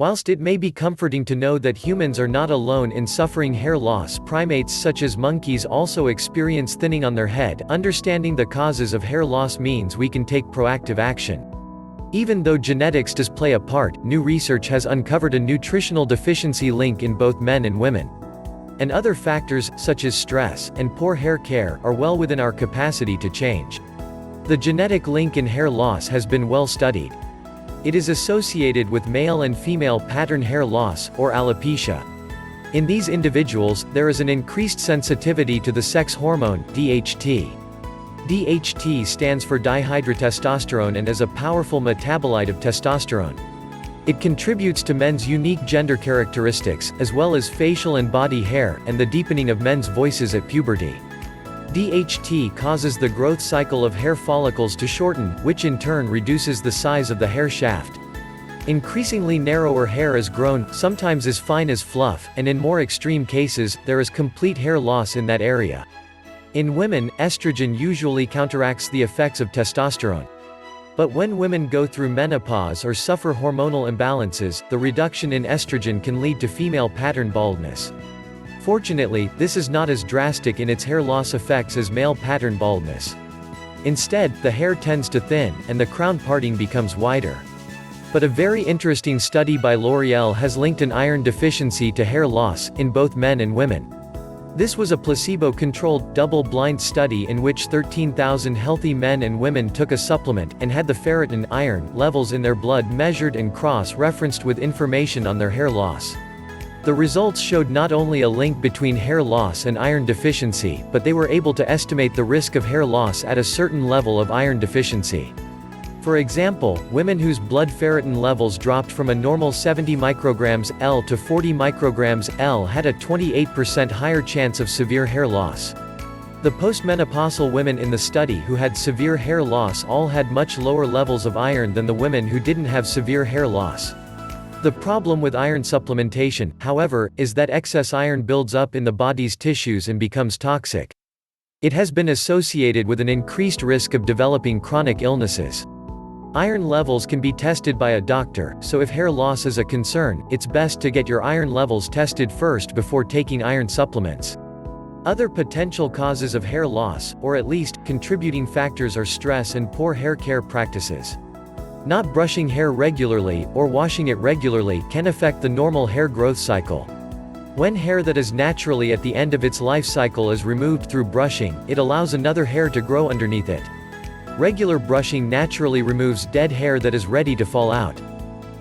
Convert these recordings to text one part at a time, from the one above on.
Whilst it may be comforting to know that humans are not alone in suffering hair loss, primates such as monkeys also experience thinning on their head. Understanding the causes of hair loss means we can take proactive action. Even though genetics does play a part, new research has uncovered a nutritional deficiency link in both men and women. And other factors, such as stress and poor hair care, are well within our capacity to change. The genetic link in hair loss has been well studied. It is associated with male and female pattern hair loss, or alopecia. In these individuals, there is an increased sensitivity to the sex hormone, DHT. DHT stands for dihydrotestosterone and is a powerful metabolite of testosterone. It contributes to men's unique gender characteristics, as well as facial and body hair, and the deepening of men's voices at puberty. DHT causes the growth cycle of hair follicles to shorten, which in turn reduces the size of the hair shaft. Increasingly narrower hair is grown, sometimes as fine as fluff, and in more extreme cases, there is complete hair loss in that area. In women, estrogen usually counteracts the effects of testosterone. But when women go through menopause or suffer hormonal imbalances, the reduction in estrogen can lead to female pattern baldness. Fortunately, this is not as drastic in its hair loss effects as male pattern baldness. Instead, the hair tends to thin, and the crown parting becomes wider. But a very interesting study by L'Oreal has linked an iron deficiency to hair loss, in both men and women. This was a placebo-controlled, double-blind study in which 13,000 healthy men and women took a supplement, and had the ferritin iron levels in their blood measured and cross-referenced with information on their hair loss. The results showed not only a link between hair loss and iron deficiency, but they were able to estimate the risk of hair loss at a certain level of iron deficiency. For example, women whose blood ferritin levels dropped from a normal 70 micrograms L to 40 micrograms L had a 28% higher chance of severe hair loss. The postmenopausal women in the study who had severe hair loss all had much lower levels of iron than the women who didn't have severe hair loss. The problem with iron supplementation, however, is that excess iron builds up in the body's tissues and becomes toxic. It has been associated with an increased risk of developing chronic illnesses. Iron levels can be tested by a doctor, so if hair loss is a concern, it's best to get your iron levels tested first before taking iron supplements. Other potential causes of hair loss, or at least, contributing factors, are stress and poor hair care practices. Not brushing hair regularly, or washing it regularly, can affect the normal hair growth cycle. When hair that is naturally at the end of its life cycle is removed through brushing, it allows another hair to grow underneath it. Regular brushing naturally removes dead hair that is ready to fall out.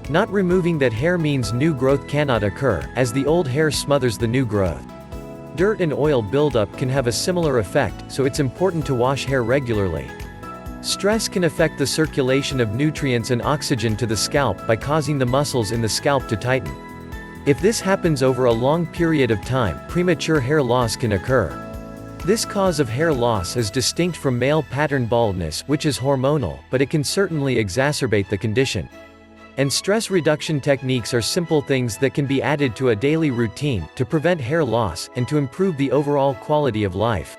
Not removing that hair means new growth cannot occur, as the old hair smothers the new growth. Dirt and oil buildup can have a similar effect, so it's important to wash hair regularly. Stress can affect the circulation of nutrients and oxygen to the scalp by causing the muscles in the scalp to tighten. If this happens over a long period of time, premature hair loss can occur. This cause of hair loss is distinct from male pattern baldness, which is hormonal, but it can certainly exacerbate the condition. And stress reduction techniques are simple things that can be added to a daily routine, to prevent hair loss, and to improve the overall quality of life.